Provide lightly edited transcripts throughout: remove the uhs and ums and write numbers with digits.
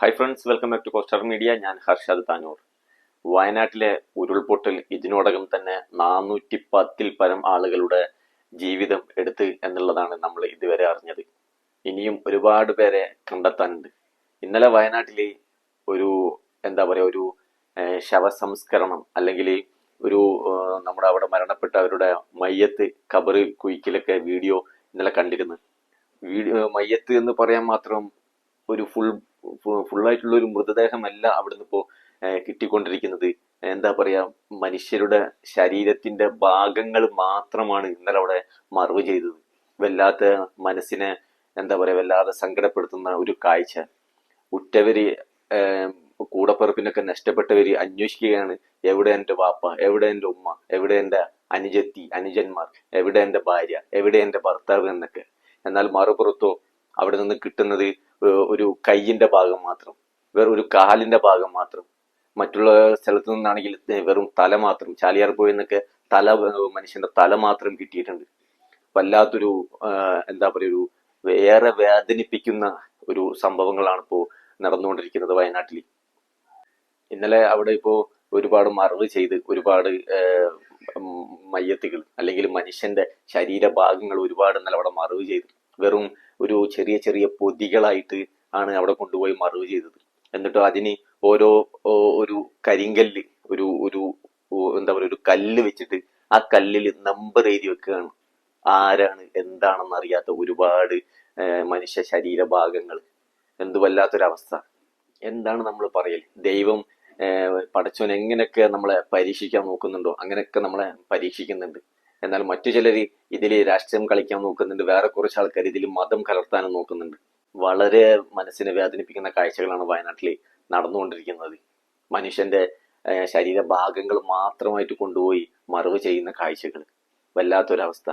Hi friends, welcome back to Coaster Media. ഞാൻ ഹർഷദ് താനൂർ. വയനാട്ടിലെ ഉരുൾപൊട്ടൽ ഇതിനോടകം തന്നെ 410 പരം ആളുകളുടെ ജീവിതം എടുത്ത് എന്നുള്ളതാണ് നമ്മൾ ഇതുവരെ അറിഞ്ഞത്. ഇനിയും ഒരുപാട് പേരെ കണ്ടെത്താനുണ്ട്. ഇന്നലെ വയനാട്ടിലെ ഒരു ഒരു ശവസംസ്കരണം അല്ലെങ്കിൽ ഒരു നമ്മുടെ അവിടെ മരണപ്പെട്ടവരുടെ മയ്യത്ത് ഖബറ് കുഴിക്കലൊക്കെ വീഡിയോ ഇന്നലെ കണ്ടിരുന്നു. മയ്യത്ത് എന്ന് പറയാൻ മാത്രം ഒരു ഫുള്ളായിട്ടുള്ള ഒരു മൃതദേഹമല്ല അവിടുന്ന് ഇപ്പോ കിട്ടിക്കൊണ്ടിരിക്കുന്നത്. മനുഷ്യരുടെ ശരീരത്തിന്റെ ഭാഗങ്ങൾ മാത്രമാണ് ഇന്നലെ അവിടെ മറവ് ചെയ്തത്. വല്ലാത്ത മനസ്സിനെ വല്ലാതെ സങ്കടപ്പെടുത്തുന്ന ഒരു കാഴ്ച. ഉറ്റവര് കൂടപ്പിറപ്പിനൊക്കെ നഷ്ടപ്പെട്ടവര് അന്വേഷിക്കുകയാണ്, എവിടെ എന്റെ വാപ്പ, എവിടെ എന്റെ ഉമ്മ, എവിടെ എന്റെ അനുജത്തി അനുജന്മാർ, എവിടെ എന്റെ ഭാര്യ, എവിടെ എന്റെ ഭർത്താവ് എന്നൊക്കെ. എന്നാൽ മറുപുറത്തോ അവിടെ നിന്ന് കിട്ടുന്നത് ഒരു കയ്യിന്റെ ഭാഗം മാത്രം, വേറെ ഒരു കാലിന്റെ ഭാഗം മാത്രം. മറ്റുള്ള സ്ഥലത്തു നിന്നാണെങ്കിൽ വെറും തല മാത്രം. ചാലിയാർ പോയെന്നൊക്കെ മനുഷ്യന്റെ തല മാത്രം കിട്ടിയിട്ടുണ്ട്. വല്ലാത്തൊരു ഒരു ഏറെ വേദനിപ്പിക്കുന്ന ഒരു സംഭവങ്ങളാണ് ഇപ്പോ നടന്നുകൊണ്ടിരിക്കുന്നത് വയനാട്ടിൽ. ഇന്നലെ അവിടെ ഇപ്പോ ഒരുപാട് മറവ് ചെയ്ത് ഒരുപാട് മയ്യത്തുകൾ അല്ലെങ്കിൽ മനുഷ്യന്റെ ശരീരഭാഗങ്ങൾ ഒരുപാട് ഇന്നലെ അവിടെ മറവ് ചെയ്ത് വെറും ഒരു ചെറിയ ചെറിയ പൊതികളായിട്ട് ആണ് അവിടെ കൊണ്ടുപോയി മറവ് ചെയ്തത്. എന്നിട്ട് അതിന് ഓരോ ഒരു കരിങ്കല്ല് ഒരു ഒരു ഒരു കല്ല് വെച്ചിട്ട് ആ കല്ലിൽ നമ്പർ എഴുതി വെക്കുകയാണ്. ആരാണ് എന്താണെന്ന് അറിയാത്ത ഒരുപാട് മനുഷ്യ ശരീരഭാഗങ്ങൾ. എന്ത് വല്ലാത്തൊരവസ്ഥ. എന്താണ് നമ്മൾ പറയൽ? ദൈവം പടച്ചോൻ എങ്ങനെയൊക്കെ നമ്മളെ പരീക്ഷിക്കാൻ നോക്കുന്നുണ്ടോ അങ്ങനെയൊക്കെ നമ്മളെ പരീക്ഷിക്കുന്നുണ്ട്. എന്നാൽ മറ്റു ചിലര് ഇതില് രാഷ്ട്രീയം കളിക്കാൻ നോക്കുന്നുണ്ട്, വേറെ കുറച്ച് ആൾക്കാർ ഇതിൽ മതം കലർത്താനും നോക്കുന്നുണ്ട്. വളരെ മനസ്സിനെ വേദനിപ്പിക്കുന്ന കാഴ്ചകളാണ് വയനാട്ടിൽ നടന്നുകൊണ്ടിരിക്കുന്നത്. മനുഷ്യന്റെ ശരീരഭാഗങ്ങൾ മാത്രമായിട്ട് കൊണ്ടുപോയി മറവ് ചെയ്യുന്ന കാഴ്ചകൾ. വല്ലാത്തൊരവസ്ഥ.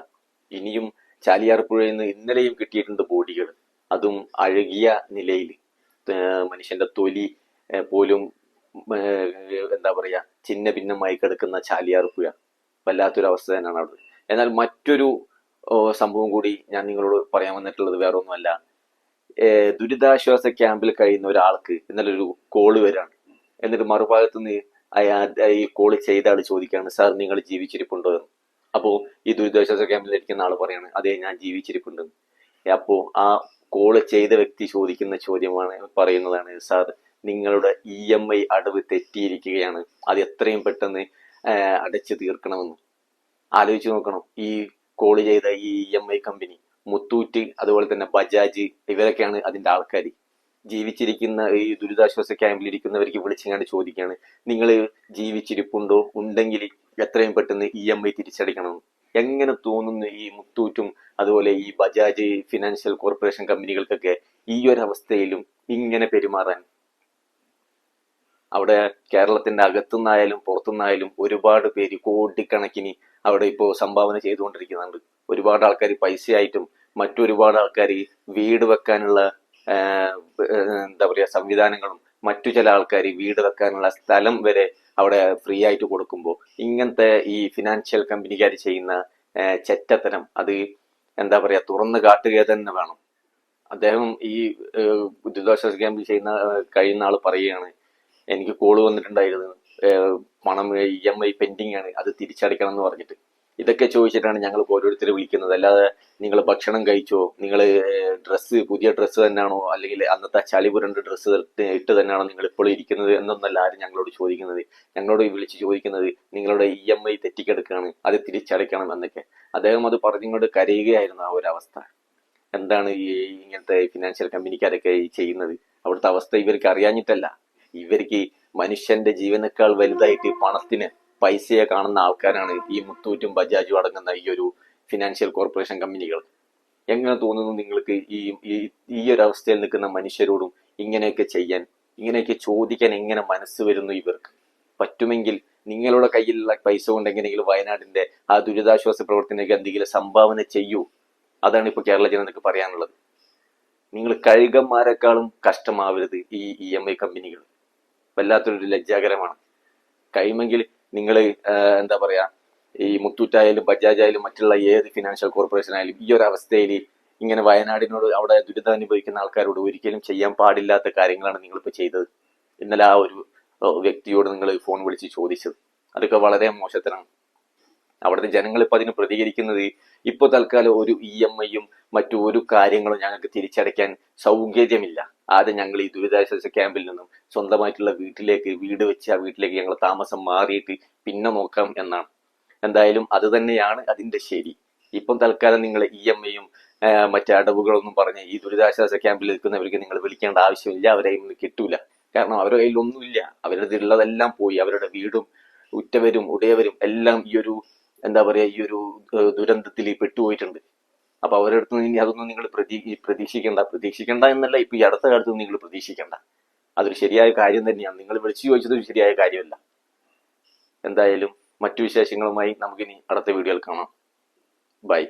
ഇനിയും ചാലിയാർ പുഴയിൽ നിന്ന് ഇന്നലെയും കിട്ടിയിട്ടുണ്ട് ബോഡികൾ, അതും അഴുകിയ നിലയിൽ. മനുഷ്യന്റെ തൊലി പോലും ചിന്ന ഭിന്നമായി കിടക്കുന്ന ചാലിയാർ പുഴ. വല്ലാത്തൊരവസ്ഥ തന്നെയാണ് അവിടെ. എന്നാൽ മറ്റൊരു സംഭവം കൂടി ഞാൻ നിങ്ങളോട് പറയാൻ വന്നിട്ടുള്ളത് വേറെ ഒന്നുമല്ല. ദുരിതാശ്വാസ ക്യാമ്പിൽ കഴിയുന്ന ഒരാൾക്ക് ഇന്നലെ ഒരു കോള് വരാണ്. എന്നിട്ട് മറുഭാഗത്തു നിന്ന് ഈ കോള് ചെയ്ത ആള് ചോദിക്കുകയാണ്, സാർ നിങ്ങൾ ജീവിച്ചിരിപ്പുണ്ടോ എന്ന്. അപ്പോ ഈ ദുരിതാശ്വാസ ക്യാമ്പിൽ ഇരിക്കുന്ന ആള് പറയാണ്, അതെ ഞാൻ ജീവിച്ചിരിപ്പുണ്ടെന്ന്. അപ്പോ ആ കോള് ചെയ്ത വ്യക്തി ചോദിക്കുന്ന ചോദ്യമാണ് പറയുന്നതാണ്, സാർ നിങ്ങളുടെ EMI അടവ് തെറ്റിയിരിക്കുകയാണ്, അത് എത്രയും പെട്ടെന്ന് അടച്ചു തീർക്കണമെന്ന്. ആലോചിച്ച് നോക്കണം. ഈ കോള് ചെയ്ത ഈ EMI കമ്പനി, മുത്തൂറ്റ്, അതുപോലെ തന്നെ ബജാജ്, ഇവരൊക്കെയാണ് അതിന്റെ ആൾക്കാർ. ജീവിച്ചിരിക്കുന്ന ഈ ദുരിതാശ്വാസ ക്യാമ്പിൽ ഇരിക്കുന്നവർക്ക് വിളിച്ചങ്ങാണ്ട് ചോദിക്കുകയാണ്, നിങ്ങൾ ജീവിച്ചിരിപ്പുണ്ടോ, ഉണ്ടെങ്കിൽ എത്രയും പെട്ടെന്ന് EMI തിരിച്ചടയ്ക്കണം. എങ്ങനെ തോന്നുന്നു ഈ മുത്തൂറ്റും അതുപോലെ ഈ ബജാജ് ഫിനാൻഷ്യൽ കോർപ്പറേഷൻ കമ്പനികൾക്കൊക്കെ ഈ ഒരു അവസ്ഥയിലും ഇങ്ങനെ പെരുമാറാൻ? അവിടെ കേരളത്തിന്റെ അകത്തുനിന്നായാലും പുറത്തുനിന്നായാലും ഒരുപാട് പേര് കോടിക്കണക്കിന് അവിടെ ഇപ്പോൾ സംഭാവന ചെയ്തുകൊണ്ടിരിക്കുന്നുണ്ട്. ഒരുപാട് ആൾക്കാർ പൈസയായിട്ടും മറ്റൊരുപാട് ആൾക്കാർ വീട് വെക്കാനുള്ള സംവിധാനങ്ങളും മറ്റു ചില ആൾക്കാർ വീട് വെക്കാനുള്ള സ്ഥലം വരെ അവിടെ ഫ്രീ ആയിട്ട് കൊടുക്കുമ്പോൾ ഇങ്ങനത്തെ ഈ ഫിനാൻഷ്യൽ കമ്പനിക്കാർ ചെയ്യുന്ന ചെറ്റത്തരം അത് തുറന്നു കാട്ടുക തന്നെ വേണം. അദ്ദേഹം ഈ ദുരിതാശ്വാസ ക്യാമ്പിൽ കഴിയുന്ന ആൾ പറയുകയാണ്, എനിക്ക് കോള് വന്നിട്ടുണ്ടായിരുന്നു, പണം EMI പെൻഡിങ് ആണ്, അത് തിരിച്ചടയ്ക്കണം എന്ന് പറഞ്ഞിട്ട്. ഇതൊക്കെ ചോദിച്ചിട്ടാണ് ഞങ്ങൾ ഓരോരുത്തരെ വിളിക്കുന്നത്. അല്ലാതെ നിങ്ങൾ ഭക്ഷണം കഴിച്ചോ, നിങ്ങൾ പുതിയ ഡ്രസ്സ് തന്നെയാണോ, അല്ലെങ്കിൽ അന്നത്തെ ചളി പുരണ്ട ഡ്രസ്സ് ഇട്ട് തന്നെയാണോ നിങ്ങൾ ഇപ്പോൾ ഇരിക്കുന്നത് എന്നൊന്നല്ല ആരും ഞങ്ങളോട് ചോദിക്കുന്നത്. ഞങ്ങളോട് വിളിച്ച് ചോദിക്കുന്നത് നിങ്ങളുടെ EMI തെറ്റിക്കെടുക്കുകയാണ്, അത് തിരിച്ചടയ്ക്കണം എന്നൊക്കെ. അദ്ദേഹം അത് പറഞ്ഞുകൊണ്ട് കരയുകയായിരുന്നു. ആ ഒരു അവസ്ഥ എന്താണ് ഈ ഇങ്ങനത്തെ ഫിനാൻഷ്യൽ കമ്പനിക്കാരൊക്കെ ചെയ്യുന്നത്? അവിടുത്തെ അവസ്ഥ ഇവർക്ക് അറിയാഞ്ഞിട്ടല്ല, ഇവർക്ക് മനുഷ്യന്റെ ജീവനേക്കാൾ വലുതായിട്ട് പണത്തിന് പൈസയെ കാണുന്ന ആൾക്കാരാണ് ഈ മുത്തൂറ്റും ബജാജും അടങ്ങുന്ന ഈ ഒരു ഫിനാൻഷ്യൽ കോർപ്പറേഷൻ കമ്പനികൾ. എങ്ങനെ തോന്നുന്നു നിങ്ങൾക്ക് ഈ ഒരു അവസ്ഥയിൽ നിൽക്കുന്ന മനുഷ്യരോടും ഇങ്ങനെയൊക്കെ ചെയ്യാൻ, ഇങ്ങനെയൊക്കെ ചോദിക്കാൻ എങ്ങനെ മനസ്സ് വരുന്നു ഇവർക്ക്? പറ്റുമെങ്കിൽ നിങ്ങളുടെ കയ്യിലുള്ള പൈസ കൊണ്ട് എങ്ങനെയെങ്കിലും വയനാടിന്റെ ആ ദുരിതാശ്വാസ പ്രവർത്തനങ്ങൾക്ക് എന്തെങ്കിലും സംഭാവന ചെയ്യൂ. അതാണ് ഇപ്പൊ കേരള ജനതയ്ക്ക് പറയാനുള്ളത്. നിങ്ങൾ കഴുകന്മാരെക്കാളും കഷ്ടമാവരുത് ഈ EMI കമ്പനികൾ. വല്ലാത്തൊരു ലജ്ജാകരമാണ്. കഴിയുമെങ്കിൽ നിങ്ങൾ ഈ മുത്തൂറ്റായാലും ബജാജ് ആയാലും മറ്റുള്ള ഏത് ഫിനാൻഷ്യൽ കോർപ്പറേഷൻ ആയാലും ഈ ഒരു അവസ്ഥയിൽ ഇങ്ങനെ വയനാടിനോട് അവിടെ ദുരിതം അനുഭവിക്കുന്ന ആൾക്കാരോട് ഒരിക്കലും ചെയ്യാൻ പാടില്ലാത്ത കാര്യങ്ങളാണ് നിങ്ങളിപ്പോൾ ചെയ്തത്. ഇന്നലെ ആ ഒരു വ്യക്തിയോട് നിങ്ങൾ ഫോൺ വിളിച്ച് ചോദിച്ചത് അതൊക്കെ വളരെ മോശത്തരാണ്. അവിടുത്തെ ജനങ്ങൾ ഇപ്പൊ അതിന് പ്രതികരിക്കുന്നത് ഇപ്പൊ തൽക്കാലം ഒരു EMI-യും മറ്റു ഒരു കാര്യങ്ങളും ഞങ്ങൾക്ക് തിരിച്ചടയ്ക്കാൻ സൗകര്യമില്ല, ആദ്യം ഞങ്ങൾ ഈ ദുരിതാശ്വാസ ക്യാമ്പിൽ നിന്നും സ്വന്തമായിട്ടുള്ള വീട് വെച്ച് ആ വീട്ടിലേക്ക് ഞങ്ങൾ താമസം മാറിയിട്ട് പിന്നെ നോക്കാം എന്നാണ്. എന്തായാലും അത് തന്നെയാണ് അതിന്റെ ശരി. ഇപ്പം തൽക്കാലം നിങ്ങൾ EMI-യും മറ്റു അടവുകളൊന്നും പറഞ്ഞ് ഈ ദുരിതാശ്വാസ ക്യാമ്പിൽ നിൽക്കുന്നവർക്ക് നിങ്ങൾ വിളിക്കേണ്ട ആവശ്യമില്ല. അവരെ ഇന്ന് കിട്ടൂല. കാരണം അവരുടെ കയ്യിൽ ഒന്നുമില്ല. അവരുടെ ഉള്ളതെല്ലാം പോയി. അവരുടെ വീടും ഉറ്റവരും ഉടയവരും എല്ലാം ഈ ഒരു ഈ ഒരു ദുരന്തത്തിൽ പെട്ടുപോയിട്ടുണ്ട്. അപ്പൊ അവരുടെ അടുത്ത് ഇനി അതൊന്നും നിങ്ങൾ പ്രതീക്ഷിക്കേണ്ട എന്നല്ല, ഇപ്പൊ ഈ അടുത്ത കാലത്തൊന്നും നിങ്ങൾ പ്രതീക്ഷിക്കേണ്ട. അതൊരു ശരിയായ കാര്യം തന്നെയാണ്. നിങ്ങൾ വിളിച്ചു ചോദിച്ചത് ഒരു ശരിയായ കാര്യമല്ല. എന്തായാലും മറ്റു വിശേഷങ്ങളുമായി നമുക്കിനി അടുത്ത വീഡിയോയിൽ കാണാം. ബൈ.